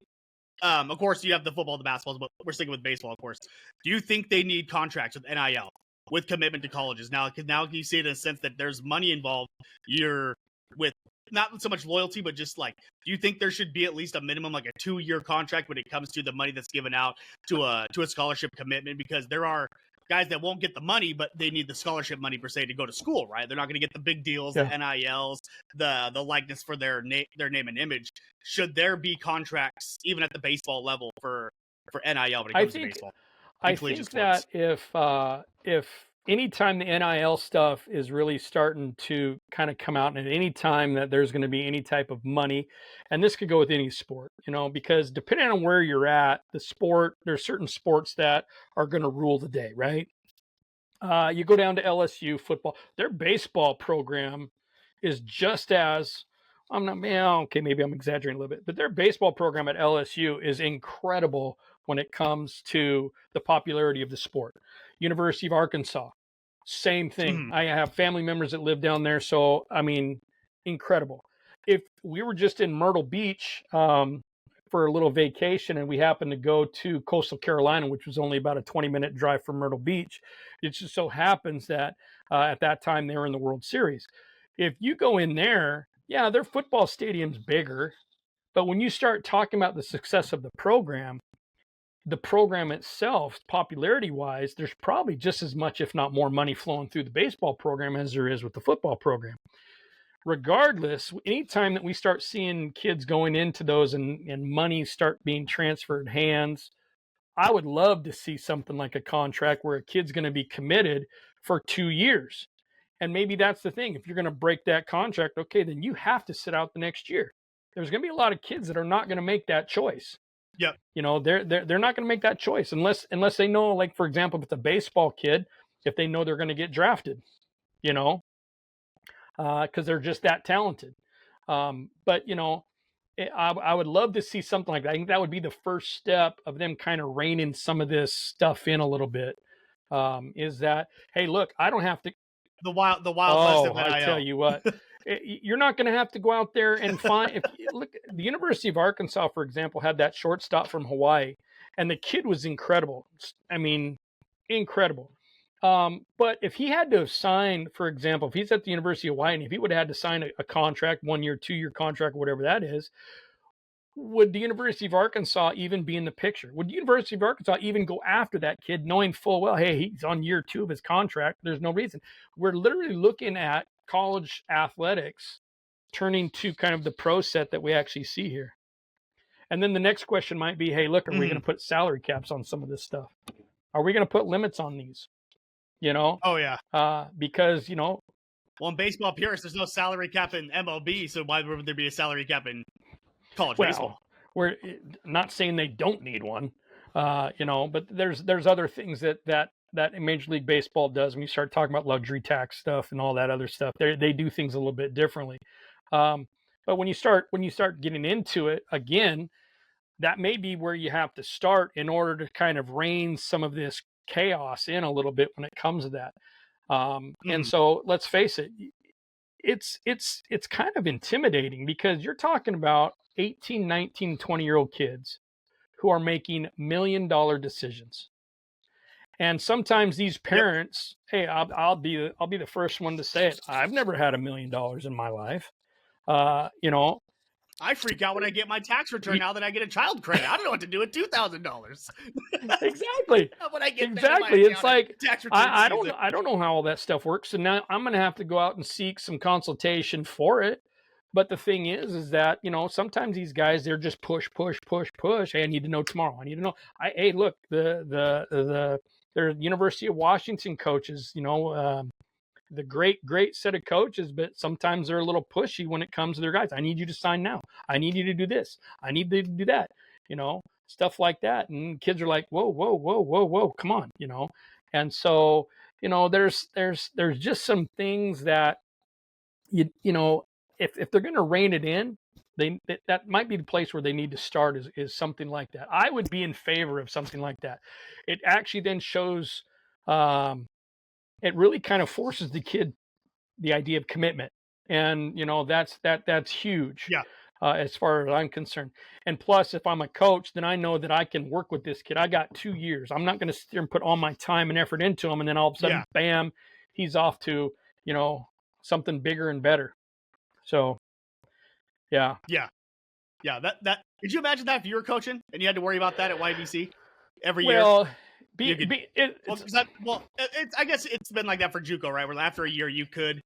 Of course, you have the football, the basketball, but we're sticking with baseball, of course. Do you think they need contracts with NIL, with commitment to colleges now? Because now you see it in a sense that there's money involved. You're with not so much loyalty, but just like, do you think there should be at least a minimum, like a 2-year contract when it comes to the money that's given out to a scholarship commitment? Because there are guys that won't get the money, but they need the scholarship money per se to go to school, right? They're not going to get the big deals, the NILs, the likeness for their name and image. Should there be contracts even at the baseball level for NIL when it comes to baseball? I think that if any time the NIL stuff is really starting to kind of come out, and any time that there's going to be any type of money, and this could go with any sport, because depending on where you're at, the sport, there's certain sports that are going to rule the day, right? You go down to LSU football, their baseball program is just as, maybe I'm exaggerating a little bit, but their baseball program at LSU is incredible when it comes to the popularity of the sport. University of Arkansas, same thing. I have family members that live down there, so incredible. If we were just in Myrtle Beach for a little vacation and we happened to go to Coastal Carolina, which was only about a 20-minute drive from Myrtle Beach, it just so happens that at that time they were in the World Series. If you go in there, their football stadium's bigger, but when you start talking about the success of the program itself, popularity-wise, there's probably just as much, if not more, money flowing through the baseball program as there is with the football program. Regardless, anytime that we start seeing kids going into those and money start being transferred hands, I would love to see something like a contract where a kid's going to be committed for 2 years. And maybe that's the thing. If you're going to break that contract, okay, then you have to sit out the next year. There's going to be a lot of kids that are not going to make that choice. Yep. They're not going to make that choice unless they know, like, for example, if it's a baseball kid, if they know they're going to get drafted, because they're just that talented. But I would love to see something like that. I think that would be the first step of them kind of reining some of this stuff in a little bit. Is that, hey, look, I don't have to. The wild west of NIL. I tell you what. You're not going to have to go out there and find. Look, the University of Arkansas, for example, had that shortstop from Hawaii, and the kid was incredible. Incredible. But if he had to have signed, for example, if he's at the University of Hawaii, and if he would have had to sign a contract, 1-year, 2-year contract, whatever that is, would the University of Arkansas even be in the picture? Would the University of Arkansas even go after that kid, knowing full well, hey, he's on year 2 of his contract? There's no reason. We're literally looking at college athletics turning to kind of the pro set that we actually see here. And then the next question might be, hey, look, are we going to put salary caps on some of this stuff? Are we going to put limits on these? Oh yeah. Because, Well, in baseball purists, there's no salary cap in MLB, so why would there be a salary cap in college baseball? We're not saying they don't need one, but there's other things that Major League Baseball does. When you start talking about luxury tax stuff and all that other stuff, they do things a little bit differently. But when you start getting into it again, that may be where you have to start in order to kind of rein some of this chaos in a little bit when it comes to that. And so let's face it, it's kind of intimidating because you're talking about 18, 19, 20-year-old kids who are making $1 million decisions. And sometimes these parents, hey, I'll be the first one to say it. I've never had $1 million in my life. I freak out when I get my tax return now that I get a child credit. I don't know what to do with $2,000. Exactly. When I get it's like tax I don't know how all that stuff works. So now I'm going to have to go out and seek some consultation for it. But the thing is that, sometimes these guys, they're just push. Hey, I need to know tomorrow. I need to know. Hey, look, the University of Washington coaches, the great set of coaches, but sometimes they're a little pushy when it comes to their guys. I need you to sign now. I need you to do this. I need you to do that, stuff like that. And kids are like, whoa, come on, And so, there's just some things that, if they're going to rein it in, that might be the place where they need to start is something like that. I would be in favor of something like that. It actually then shows, it really kind of forces the kid the idea of commitment. And, that's huge. Yeah. As far as I'm concerned. And plus, if I'm a coach, then I know that I can work with this kid. I got 2 years. I'm not going to sit there and put all my time and effort into him. And then all of a sudden, bam, he's off to, something bigger and better. So, yeah. Yeah. That could you imagine that if you were coaching and you had to worry about that at YBC every year? Well, I guess it's been like that for JUCO, right? Where after a year you could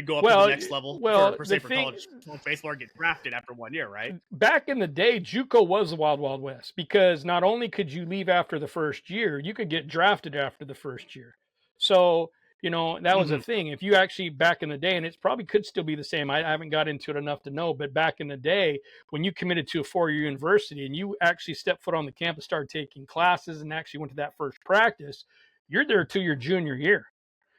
go up to the next level for college baseball or get drafted after 1 year, right? Back in the day, JUCO was the Wild Wild West because not only could you leave after the first year, you could get drafted after the first year. So, that was a thing. If you actually, back in the day, and it probably could still be the same, I haven't got into it enough to know, but back in the day, when you committed to a 4-year university and you actually stepped foot on the campus, started taking classes and actually went to that first practice, you're there to your junior year.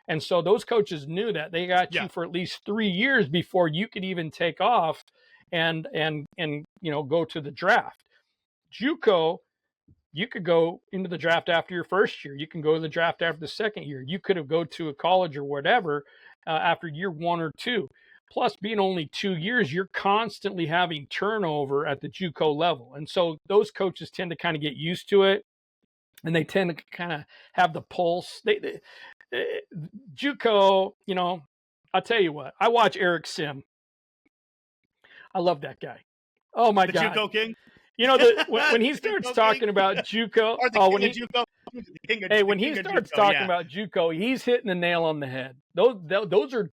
And so those coaches knew that they got you for at least 3 years before you could even take off and go to the draft. JUCO, you could go into the draft after your first year. You can go to the draft after the second year. You could have go to a college or whatever after year 1 or 2. Plus, being only 2 years, you're constantly having turnover at the JUCO level. And so those coaches tend to kind of get used to it, and they tend to kind of have the pulse. JUCO, I'll tell you what. I watch Eric Sim. I love that guy. Oh my God, JUCO king. When he starts talking about JUCO, when he starts talking about JUCO, he's hitting the nail on the head. Those are,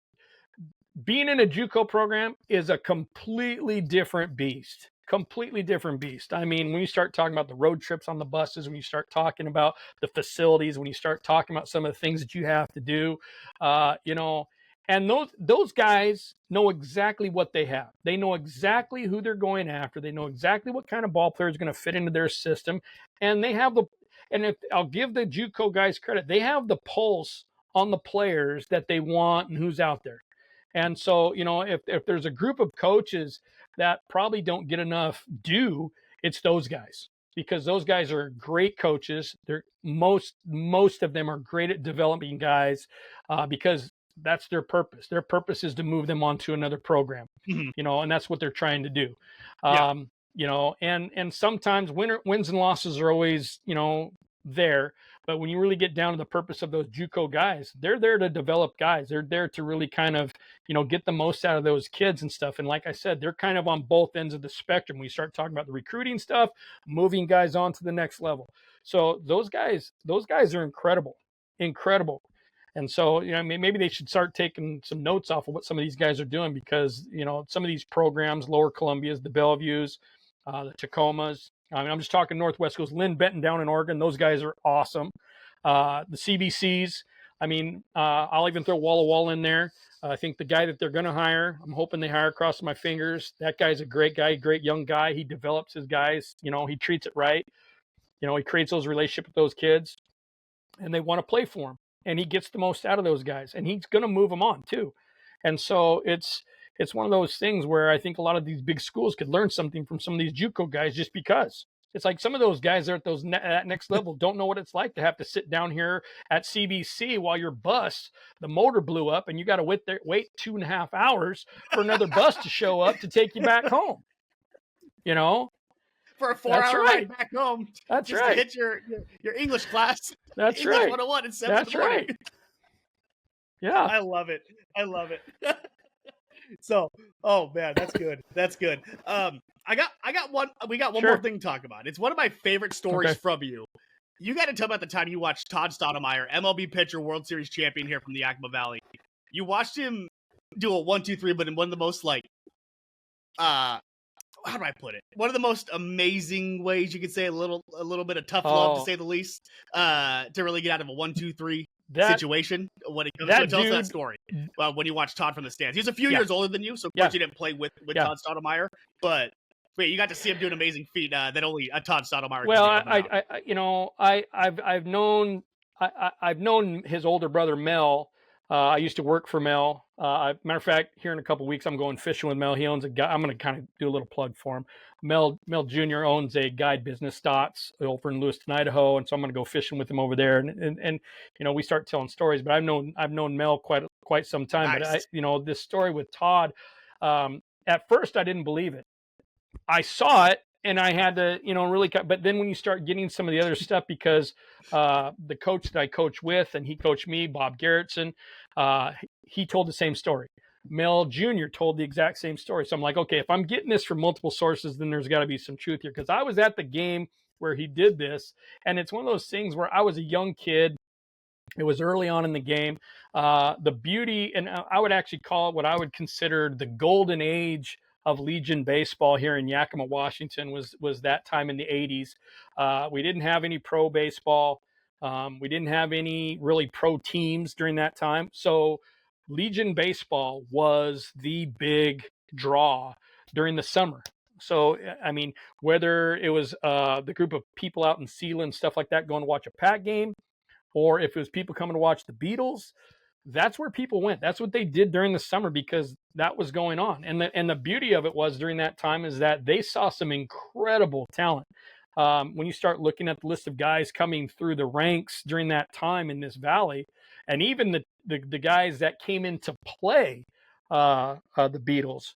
being in a JUCO program is a completely different beast. I mean, when you start talking about the road trips on the buses, when you start talking about the facilities, when you start talking about some of the things that you have to do, and those guys know exactly what they have. They know exactly who they're going after. They know exactly what kind of ball player is going to fit into their system. And if I'll give the JUCO guys credit, they have the pulse on the players that they want and who's out there. And so, if there's a group of coaches that probably don't get enough due, it's those guys, because those guys are great coaches. They're most of them are great at developing guys because that's their purpose. Their purpose is to move them on to another program, and that's what they're trying to do. And sometimes wins and losses are always, there. But when you really get down to the purpose of those JUCO guys, they're there to develop guys. They're there to really kind of, get the most out of those kids and stuff. And like I said, they're kind of on both ends of the spectrum. We start talking about the recruiting stuff, moving guys on to the next level. So those guys are incredible. And so, maybe they should start taking some notes off of what some of these guys are doing, because, some of these programs, Lower Columbia's, the Bellevues, the Tacomas, I'm just talking Northwest Schools, Lynn Benton down in Oregon. Those guys are awesome. The CBCs, I mean, I'll even throw Walla Walla in there. I think the guy that they're going to hire, I'm hoping they hire, cross my fingers. That guy's a great guy, great young guy. He develops his guys. He treats it right. He creates those relationships with those kids, and they want to play for him. And he gets the most out of those guys, and he's going to move them on too. And so it's one of those things where I think a lot of these big schools could learn something from some of these JUCO guys, just because it's like some of those guys are at that next level don't know what it's like to have to sit down here at CBC while your bus, the motor blew up, and you got to wait 2.5 hours for another bus to show up to take you back home. For a 4-hour ride back home. That's just right. To hit your English class. That's English right. 101 at 7 That's in the morning. Right. Yeah. I love it. So, oh man, that's good. That's good. We got one more thing to talk about. It's one of my favorite stories from you. You got to tell about the time you watched Todd Stoudemire, MLB pitcher, World Series champion here from the Yakima Valley. You watched him do a 1-2-3, but in one of the most how do I put it? One of the most amazing ways you could say a little bit of tough love, to say the least, to really get out of a 1-2-3 situation. When it comes to tell us that story, when you watch Todd from the stands, he's a few years older than you, so of course you didn't play with Todd Stoudemire, but you got to see him do an amazing feat that only a Todd Stoudemire. Well, I've known his older brother Mel. I used to work for Mel. Matter of fact, here in a couple of weeks, I'm going fishing with Mel. He owns a guy. I'm going to kind of do a little plug for him. Mel Jr. owns a guide business, Stotts, over in Lewiston, Idaho, and so I'm going to go fishing with him over there. And we start telling stories. But I've known Mel quite some time. Nice. But this story with Todd, at first I didn't believe it. I saw it. And I had to, really, but then when you start getting some of the other stuff, because the coach that I coach with, and he coached me, Bob Garrettson, he told the same story. Mel Jr. told the exact same story. So I'm like, okay, if I'm getting this from multiple sources, then there's got to be some truth here. Because I was at the game where he did this, and it's one of those things where I was a young kid. It was early on in the game. The beauty, and I would actually call it what I would consider the golden age of Legion baseball here in Yakima, Washington, was that time in the 80s. We didn't have any pro baseball. We didn't have any really pro teams during that time. So Legion baseball was the big draw during the summer. So, I mean, whether it was the group of people out in Sealand, stuff like that, going to watch a Pack game, or if it was people coming to watch the Beatles, that's where people went. That's what they did during the summer, because that was going on. And the beauty of it was during that time is that they saw some incredible talent. When you start looking at the list of guys coming through the ranks during that time in this valley, and even the guys that came in to play the Beatles,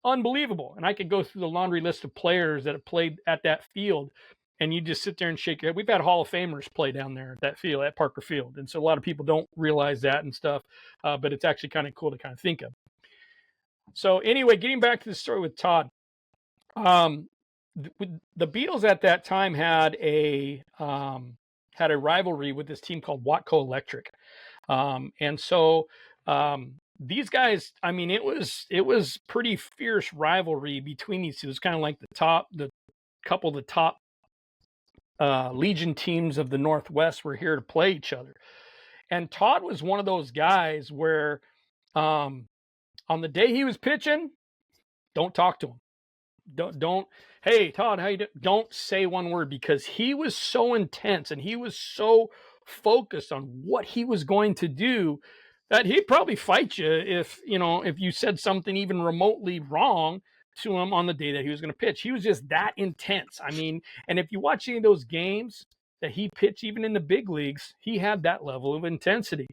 unbelievable. And I could go through the laundry list of players that have played at that field, and you just sit there and shake your head. We've had Hall of Famers play down there at that field, at Parker Field. And so a lot of people don't realize that and stuff, but it's actually kind of cool to kind of think of. So anyway, getting back to the story with Todd, the Beatles at that time had a rivalry with this team called Watco Electric. And so these guys, I mean, it was pretty fierce rivalry between these two. It was kind of like the couple of the top Legion teams of the Northwest were here to play each other. And Todd was one of those guys where on the day he was pitching, don't talk to him. Don't hey Todd, how you doing? Don't say one word, because he was so intense and he was so focused on what he was going to do that he'd probably fight you if you said something even remotely wrong to him on the day that he was going to pitch. He was just that intense. I mean, and if you watch any of those games that he pitched, even in the big leagues, he had that level of intensity.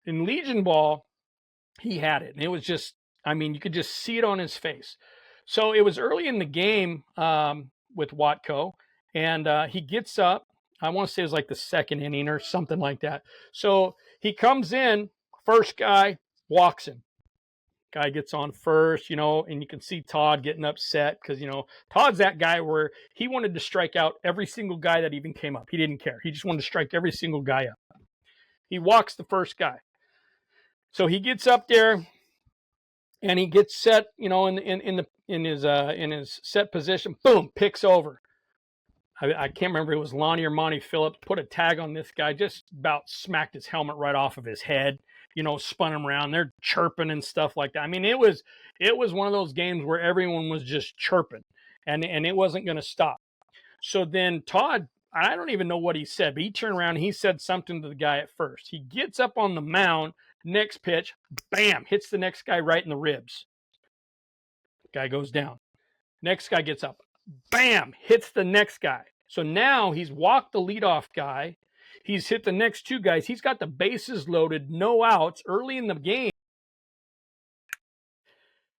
In Legion ball, he had it. And it was just, I mean, you could just see it on his face. So it was early in the game with Watco, and he gets up. I want to say it was like the second inning or something like that. So he comes in, first guy, walks him. Guy gets on first, and you can see Todd getting upset because, Todd's that guy where he wanted to strike out every single guy that even came up. He didn't care. He just wanted to strike every single guy up. He walks the first guy. So he gets up there and he gets set, in his set position. Boom, picks over. I can't remember if it was Lonnie or Monty Phillips, put a tag on this guy, just about smacked his helmet right off of his head, spun him around. They're chirping and stuff like that. I mean, it was one of those games where everyone was just chirping, and it wasn't going to stop. So then Todd, I don't even know what he said, but he turned around and he said something to the guy at first. He gets up on the mound, next pitch, bam, hits the next guy right in the ribs. Guy goes down. Next guy gets up, bam, hits the next guy. So now he's walked the leadoff guy. He's hit the next two guys. He's got the bases loaded, no outs early in the game.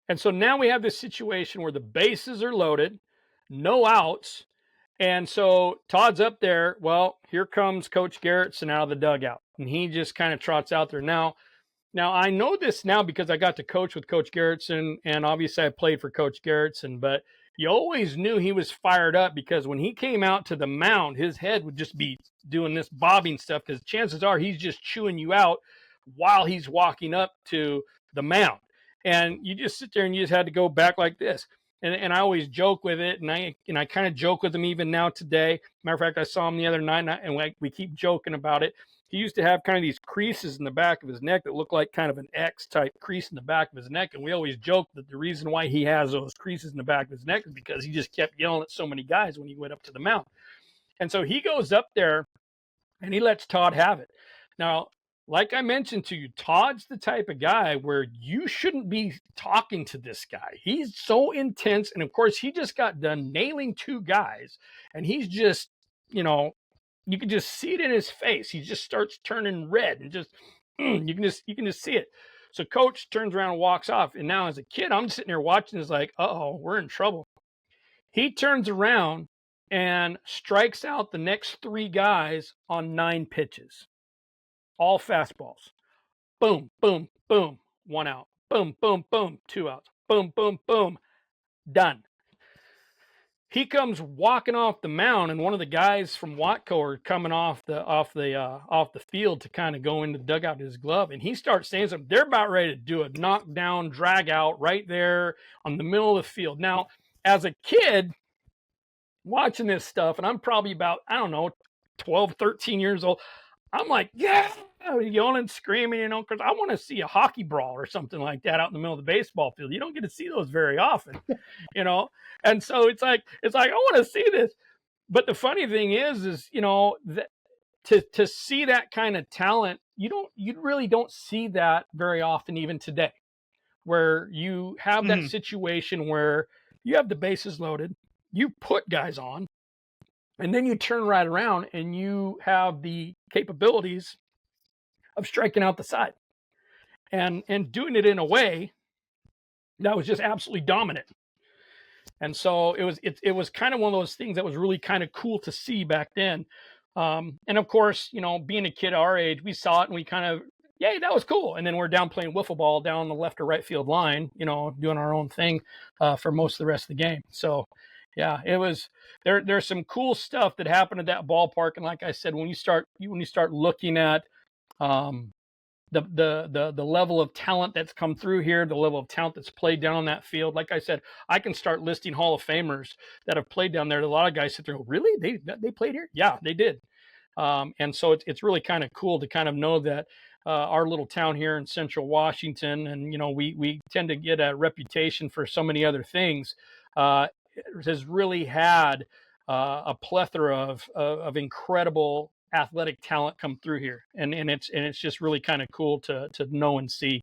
And so now we have this situation where the bases are loaded, no outs. And so Todd's up there. Well, here comes Coach Garrettson out of the dugout. And he just kind of trots out there. Now I know this now because I got to coach with Coach Garrettson. And obviously I played for Coach Garrettson. But you always knew he was fired up because when he came out to the mound, his head would just be doing this bobbing stuff because chances are he's just chewing you out while he's walking up to the mound. And you just sit there and you just had to go back like this. And I always joke with it, and I kind of joke with him even now today. Matter of fact, I saw him the other night, and we keep joking about it. He used to have kind of these creases in the back of his neck that looked like kind of an X-type crease in the back of his neck, and we always joke that the reason why he has those creases in the back of his neck is because he just kept yelling at so many guys when he went up to the mound. And so he goes up there, and he lets Todd have it. Now, like I mentioned to you, Todd's the type of guy where you shouldn't be talking to this guy. He's so intense. And of course, he just got done nailing two guys. And he's just, you can just see it in his face. He just starts turning red and just, you can just see it. So coach turns around and walks off. And now as a kid, I'm sitting there watching. It's like, uh-oh, we're in trouble. He turns around and strikes out the next three guys on 9 pitches. All fastballs. Boom, boom, boom. 1 out. Boom, boom, boom. 2 outs. Boom, boom, boom. Done. He comes walking off the mound, and one of the guys from Watco are coming off the field to kind of go into the dugout with his glove, and he starts saying something. They're about ready to do a knockdown, drag out right there on the middle of the field. Now, as a kid watching this stuff, and I'm probably about, 12, 13 years old, I'm like, yeah, yelling and screaming, because I want to see a hockey brawl or something like that out in the middle of the baseball field. You don't get to see those very often, And so it's like I want to see this. But the funny thing is that to see that kind of talent, you really don't see that very often, even today, where you have that situation where you have the bases loaded, you put guys on, and then you turn right around and you have the capabilities of striking out the side and doing it in a way that was just absolutely dominant. And so it was kind of one of those things that was really kind of cool to see back then. And of course, being a kid our age, we saw it and we kind of, yay, that was cool. And then we're down playing wiffle ball down the left or right field line, doing our own thing for most of the rest of the game. So yeah, it was there's some cool stuff that happened at that ballpark. And like I said, when you start looking at the level of talent that's come through here, the level of talent that's played down on that field, like I said, I can start listing Hall of Famers that have played down there. A lot of guys sit there and go, really? They played here? Yeah, they did. And so it's really kind of cool to kind of know that our little town here in Central Washington, and we tend to get a reputation for so many other things, has really had a plethora of incredible athletic talent come through here, and it's just really kind of cool to know and see.